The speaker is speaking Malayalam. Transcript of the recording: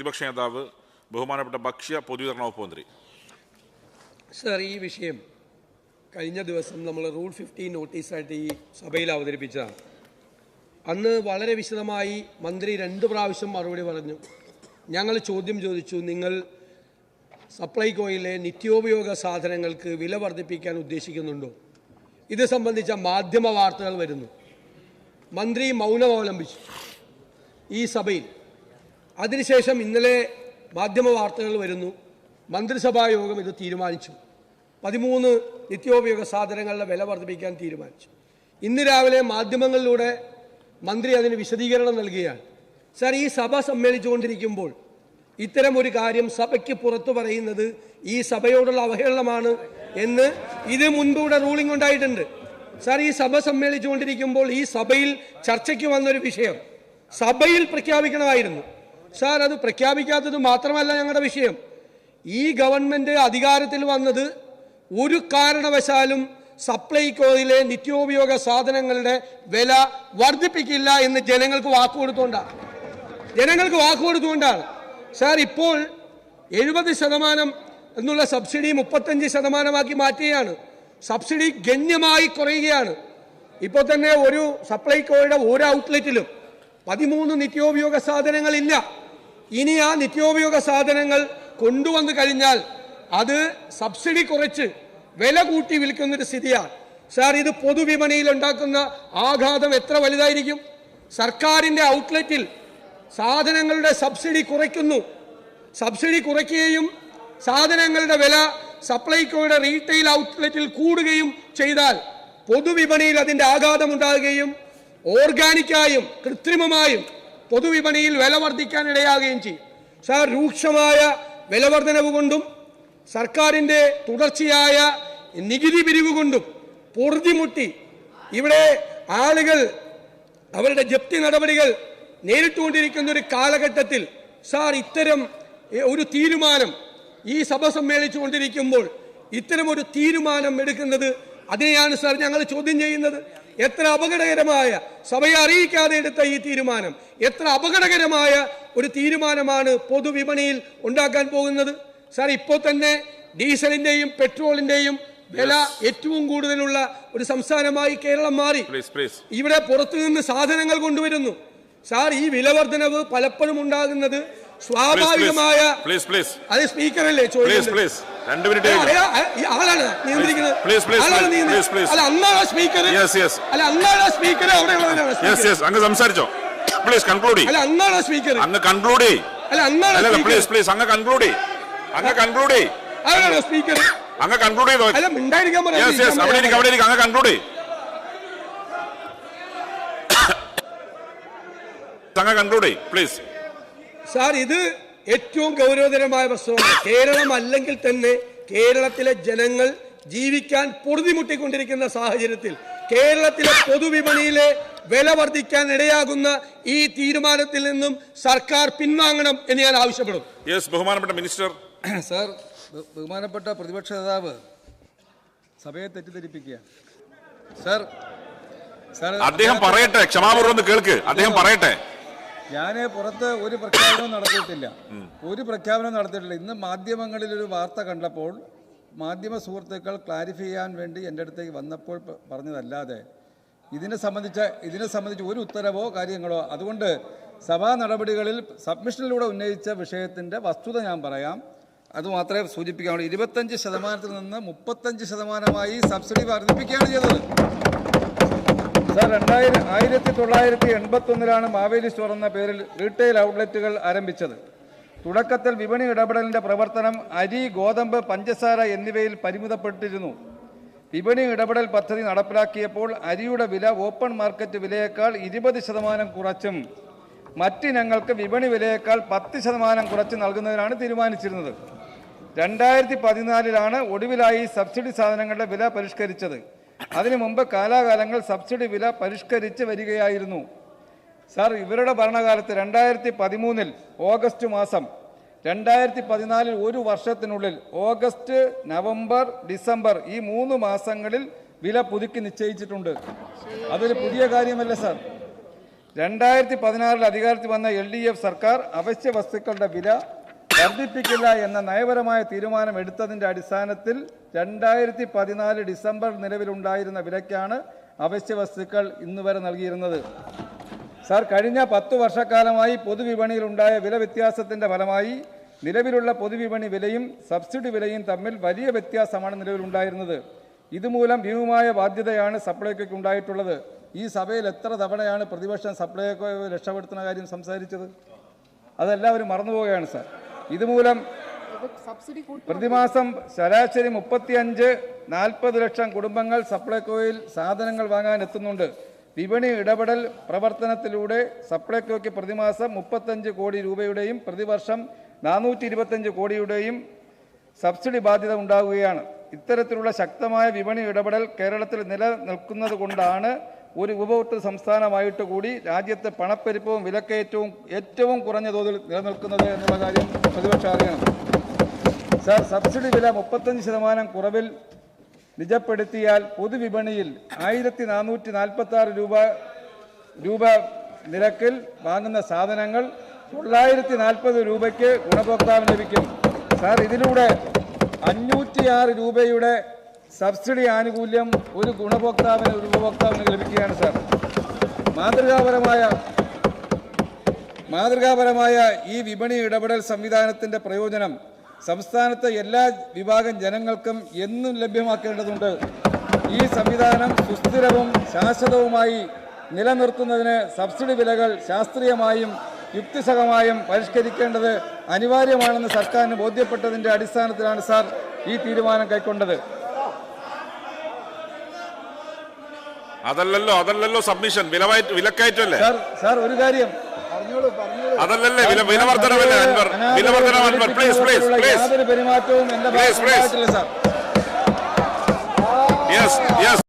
പ്രതിപക്ഷ നേതാവ് ബഹുമാനപ്പെട്ട ഭക്ഷ്യ പൊതുവിതരണ വകുപ്പ് മന്ത്രി. സർ, ഈ വിഷയം കഴിഞ്ഞ ദിവസം നമ്മൾ റൂൾ 15 നോട്ടീസായിട്ട് ഈ സഭയിൽ അവതരിപ്പിച്ചതാണ്. അന്ന് വളരെ വിശദമായി മന്ത്രി 2 പ്രാവശ്യം മറുപടി പറഞ്ഞു. ഞങ്ങൾ ചോദ്യം ചോദിച്ചു, നിങ്ങൾ സപ്ലൈകോയിലെ നിത്യോപയോഗ സാധനങ്ങൾക്ക് വില വർദ്ധിപ്പിക്കാൻ ഉദ്ദേശിക്കുന്നുണ്ടോ? ഇത് സംബന്ധിച്ച മാധ്യമ വാർത്തകൾ വരുന്നു. മന്ത്രി മൗനം അവലംബിച്ചു ഈ സഭയിൽ. അതിനുശേഷം ഇന്നലെ മാധ്യമ വാർത്തകൾ വരുന്നു, മന്ത്രിസഭാ യോഗം ഇത് തീരുമാനിച്ചു. 13 നിത്യോപയോഗ സാധനങ്ങളുടെ വില വർദ്ധിപ്പിക്കാൻ തീരുമാനിച്ചു. ഇന്ന് രാവിലെ മാധ്യമങ്ങളിലൂടെ മന്ത്രി അതിന് വിശദീകരണം നൽകുകയാണ്. സാർ, ഈ സഭ സമ്മേളിച്ചുകൊണ്ടിരിക്കുമ്പോൾ ഇത്തരം ഒരു കാര്യം സഭയ്ക്ക് പുറത്തു പറയുന്നത് ഈ സഭയോടുള്ള അവഹേളനമാണ് എന്ന് ഇത് മുൻപൂടെ റൂളിംഗ് ഉണ്ടായിട്ടുണ്ട്. സാർ, ഈ സഭ സമ്മേളിച്ചുകൊണ്ടിരിക്കുമ്പോൾ ഈ സഭയിൽ ചർച്ചയ്ക്ക് വന്നൊരു വിഷയം സഭയിൽ പ്രഖ്യാപിക്കണമായിരുന്നു. സാർ, അത് പ്രഖ്യാപിക്കാത്തത് മാത്രമല്ല ഞങ്ങളുടെ വിഷയം. ഈ ഗവൺമെന്റ് അധികാരത്തിൽ വന്നത് ഒരു കാരണവശാലും സപ്ലൈകോയിലെ നിത്യോപയോഗ സാധനങ്ങളുടെ വില വർദ്ധിപ്പിക്കില്ല എന്ന് ജനങ്ങൾക്ക് വാക്കുകൊടുത്തുകൊണ്ടാണ്. സാർ, ഇപ്പോൾ 70% എന്നുള്ള സബ്സിഡി 35% മാറ്റുകയാണ്. സബ്സിഡി ഗണ്യമായി കുറയുകയാണ്. ഇപ്പോൾ തന്നെ ഒരു സപ്ലൈകോയുടെ ഒരു ഔട്ട്ലെറ്റിലും 13 നിത്യോപയോഗ സാധനങ്ങളില്ല. ഇനി ആ നിത്യോപയോഗ സാധനങ്ങൾ കൊണ്ടുവന്നു കഴിഞ്ഞാൽ അത് സബ്സിഡി കുറച്ച് വില കൂട്ടി വിൽക്കുന്നൊരു സ്ഥിതിയാണ്. സാർ, ഇത് പൊതുവിപണിയിൽ ഉണ്ടാക്കുന്ന ആഘാതം എത്ര വലുതായിരിക്കും? സർക്കാരിൻ്റെ ഔട്ട്ലെറ്റിൽ സാധനങ്ങളുടെ സബ്സിഡി കുറയ്ക്കുകയും സാധനങ്ങളുടെ വില സപ്ലൈകോയുടെ റീറ്റെയിൽ ഔട്ട്ലെറ്റിൽ കൂടുകയും ചെയ്താൽ പൊതുവിപണിയിൽ അതിൻ്റെ ആഘാതം ഉണ്ടാകുകയും ഓർഗാനിക്കായും കൃത്രിമമായും പൊതുവിപണിയിൽ വില വർദ്ധിക്കാൻ ഇടയാകുകയും ചെയ്യും. സാർ, രൂക്ഷമായ വിലവർദ്ധനവ് കൊണ്ടും സർക്കാരിൻ്റെ തുടർച്ചയായ നികുതി പിരിവ് കൊണ്ടും പൊറുതിമുട്ടി ഇവിടെ ആളുകൾ അവരുടെ ജപ്തി നടപടികൾ നേരിട്ടുകൊണ്ടിരിക്കുന്ന ഒരു കാലഘട്ടത്തിൽ സാർ, ഇത്തരം ഒരു തീരുമാനം ഈ സഭ സമ്മേളിച്ചുകൊണ്ടിരിക്കുമ്പോൾ ഇത്തരം ഒരു തീരുമാനം എടുക്കുന്നത്, അതിനെയാണ് സാർ ഞങ്ങൾ ചോദ്യം ചെയ്യുന്നത്. എത്ര അപകടകരമായ, സഭയെ അറിയിക്കാതെ എടുത്ത ഈ തീരുമാനം എത്ര അപകടകരമായ ഒരു തീരുമാനമാണ് പൊതുവിപണിയിൽ ഉണ്ടാക്കാൻ പോകുന്നത്. സാർ, ഇപ്പോൾ തന്നെ ഡീസലിന്റെയും പെട്രോളിന്റെയും വില ഏറ്റവും കൂടുതലുള്ള ഒരു സംസ്ഥാനമായി കേരളം മാറി. ഇവിടെ പുറത്തുനിന്ന് സാധനങ്ങൾ കൊണ്ടുവരുന്നു. സാർ, ഈ വിലവർദ്ധനവ് പലപ്പോഴും ഉണ്ടാകുന്നത് സ്വാഭാവികമായ, അത് സ്പീക്കറല്ലേ ചോദിക്കുന്നത്, ആളാണ് നിയന്ത്രിക്കുന്നത്, അല്ല അന്നാണ് സ്പീക്കർ, അല്ല അന്നാണ് സ്പീക്കർ, അവിടെ സംസാരിച്ചോ പ്ലീസ് കൺക്ലൂഡ്. അല്ല അന്നാണ് സ്പീക്കർ, അങ്ങ് കൺക്ലൂഡ്. അല്ല അന്നാണ് പ്ലീസ് അങ്ങ് കൺക്ലൂഡ്. അതാണോ സ്പീക്കർ? അങ്ങ് കൺക്ലൂഡ് ചെയ്തോ. അല്ല മിണ്ടായിരിക്കാൻ പറയാം, അങ്ങ് കൺക്ലൂഡ്. അങ്ങ് കൺക്ലൂഡ് പ്ലീസ്. സാർ, ഇത് ഏറ്റവും ഗൗരവതരമായ പ്രശ്നമാണ്. കേരളം അല്ലെങ്കിൽ തന്നെ കേരളത്തിലെ ജനങ്ങൾ ജീവിക്കാൻ പൊറുതിമുട്ടിക്കൊണ്ടിരിക്കുന്ന സാഹചര്യത്തിൽ കേരളത്തിലെ പൊതുവിപണിയിലെ വില വർദ്ധിക്കാൻ ഇടയാകുന്ന ഈ തീരുമാനത്തിൽ നിന്നും സർക്കാർ പിൻവാങ്ങണം എന്ന് ഞാൻ ആവശ്യപ്പെടും. ബഹുമാനപ്പെട്ട മിനിസ്റ്റർ. സാർ, ബഹുമാനപ്പെട്ട പ്രതിപക്ഷ നേതാവ് സഭയെ തെറ്റിദ്ധരിപ്പിക്കുക. സാർ, അദ്ദേഹം പറയട്ടെ, ക്ഷമാപൂർവ്വം കേൾക്ക്, അദ്ദേഹം പറയട്ടെ. ഞാൻ പുറത്ത് ഒരു പ്രഖ്യാപനവും നടത്തിയിട്ടില്ല. ഇന്ന് മാധ്യമങ്ങളിൽ ഒരു വാർത്ത കണ്ടപ്പോൾ മാധ്യമ സുഹൃത്തുക്കൾ ക്ലാരിഫൈ ചെയ്യാൻ വേണ്ടി എൻ്റെ അടുത്തേക്ക് വന്നപ്പോൾ പറഞ്ഞതല്ലാതെ ഇതിനെ സംബന്ധിച്ച് ഒരു ഉത്തരവോ കാര്യങ്ങളോ. അതുകൊണ്ട് സഭാ നടപടികളിൽ സബ്മിഷനിലൂടെ ഉന്നയിച്ച വിഷയത്തിൻ്റെ വസ്തുത ഞാൻ പറയാം. അതുമാത്രമേ സൂചിപ്പിക്കാനുള്ളൂ. 25% നിന്ന് 35% സബ്സിഡി വർദ്ധിപ്പിക്കുകയാണ് ചെയ്തത്. സാർ, 1981 മാവേലി സ്റ്റോർ എന്ന പേരിൽ റീറ്റെയിൽ ഔട്ട്ലെറ്റുകൾ ആരംഭിച്ചത്. തുടക്കത്തിൽ വിപണി ഇടപെടലിൻ്റെ പ്രവർത്തനം അരി, ഗോതമ്പ്, പഞ്ചസാര എന്നിവയിൽ പരിമിതപ്പെട്ടിരുന്നു. വിപണി ഇടപെടൽ പദ്ധതി നടപ്പിലാക്കിയപ്പോൾ അരിയുടെ വില ഓപ്പൺ മാർക്കറ്റ് വിലയേക്കാൾ 20% കുറച്ചും മറ്റിനങ്ങൾക്ക് വിപണി വിലയേക്കാൾ 10% കുറച്ച് നൽകുന്നതിനാണ് തീരുമാനിച്ചിരുന്നത്. 2014 ഒടുവിലായി സബ്സിഡി സാധനങ്ങളുടെ വില പരിഷ്കരിച്ചത്. അതിനു മുമ്പ് കാലാകാലങ്ങൾ സബ്സിഡി വില പരിഷ്കരിച്ച് വരികയായിരുന്നു. സാർ, ഇവരുടെ ഭരണകാലത്ത് 2013 ഓഗസ്റ്റ് മാസം, 2014 ഒരു വർഷത്തിനുള്ളിൽ ഓഗസ്റ്റ്, നവംബർ, ഡിസംബർ ഈ 3 മാസങ്ങളിൽ വില പുതുക്കി നിശ്ചയിച്ചിട്ടുണ്ട്. അതൊരു പുതിയ കാര്യമല്ല സാർ. 2016 അധികാരത്തിൽ വന്ന LDF സർക്കാർ അവശ്യ വസ്തുക്കളുടെ വില വർദ്ധിപ്പിക്കില്ല എന്ന നയപരമായ തീരുമാനം എടുത്തതിന്റെ അടിസ്ഥാനത്തിൽ 2014 ഡിസംബർ നിലവിലുണ്ടായിരുന്ന വിലയ്ക്കാണ് അവശ്യ വസ്തുക്കൾ ഇന്നുവരെ നൽകിയിരുന്നത്. സാർ, കഴിഞ്ഞ 10 വർഷക്കാലമായി പൊതുവിപണിയിലുണ്ടായ വില വ്യത്യാസത്തിന്റെ ഫലമായി നിലവിലുള്ള പൊതുവിപണി വിലയും സബ്സിഡി വിലയും തമ്മിൽ വലിയ വ്യത്യാസമാണ് നിലവിലുണ്ടായിരുന്നത്. ഇതുമൂലം ഭീമമായ ബാധ്യതയാണ് സപ്ലൈകോയ്ക്ക് ഉണ്ടായിട്ടുള്ളത്. ഈ സഭയിൽ എത്ര തവണയാണ് പ്രതിപക്ഷം സപ്ലൈകോയെ രക്ഷപ്പെടുത്തുന്ന കാര്യം സംസാരിച്ചത്? അതെല്ലാവരും മറന്നുപോവുകയാണ് സാർ. ഇതുമൂലം പ്രതിമാസം ശരാശരി 35-40 ലക്ഷം കുടുംബങ്ങൾ സപ്ലൈകോയിൽ സാധനങ്ങൾ വാങ്ങാൻ എത്തുന്നുണ്ട്. വിപണി ഇടപെടൽ പ്രവർത്തനത്തിലൂടെ സപ്ലൈകോയ്ക്ക് പ്രതിമാസം 35 കോടി രൂപയുടെയും പ്രതിവർഷം 425 കോടിയുടെയും സബ്സിഡി ബാധ്യത ഉണ്ടാകുകയാണ്. ഇത്തരത്തിലുള്ള ശക്തമായ വിപണി ഇടപെടൽ കേരളത്തിൽ നിലനിൽക്കുന്നത് കൊണ്ടാണ് ഒരു ഉപഭോക്തൃ സംസ്ഥാനമായിട്ട് കൂടി രാജ്യത്തെ പണപ്പെരുപ്പവും വിലക്കയറ്റവും ഏറ്റവും കുറഞ്ഞ തോതിൽ നിലനിൽക്കുന്നത് എന്നുള്ള കാര്യം പ്രതിപക്ഷം അറിയണം. സാർ, സബ്സിഡി വില 35% കുറവിൽ നിജപ്പെടുത്തിയാൽ പൊതുവിപണിയിൽ 1446 രൂപ നിരക്കിൽ വാങ്ങുന്ന സാധനങ്ങൾ 940 രൂപയ്ക്ക് ഗുണഭോക്താവിന് ലഭിക്കും. സാർ, ഇതിലൂടെ 506 രൂപയുടെ സബ്സിഡി ആനുകൂല്യം ഒരു ഉപഭോക്താവിന് ലഭിക്കുകയാണ്. സാർ, മാതൃകാപരമായ ഈ വിപണി ഇടപെടൽ സംവിധാനത്തിന്റെ പ്രയോജനം സംസ്ഥാനത്തെ എല്ലാ വിഭാഗം ജനങ്ങൾക്കും എന്നും ലഭ്യമാക്കേണ്ടതുണ്ട്. ഈ സംവിധാനം സുസ്ഥിരവും ശാശ്വതവുമായി നിലനിർത്തുന്നതിന് സബ്സിഡി വിലകൾ ശാസ്ത്രീയമായും യുക്തിസഹമായും പരിഷ്കരിക്കേണ്ടത് അനിവാര്യമാണെന്ന് സർക്കാരിന് ബോധ്യപ്പെട്ടതിന്റെ അടിസ്ഥാനത്തിലാണ് സാർ ഈ തീരുമാനം കൈക്കൊണ്ടത്. അതല്ലല്ലോ സബ്മിഷൻ, വിലക്കയറ്റല്ലേ സാർ? ഒരു കാര്യം അതല്ലല്ലേ വിലവർദ്ധനവല്ലേ അൻവർ? വിലവർദ്ധനം അൻവർ, പ്ലീസ് യാതൊരു പെരുമാറ്റവും എന്റെ ഭാഗത്തുനിന്നുണ്ടായിട്ടില്ല സാർ. യെസ്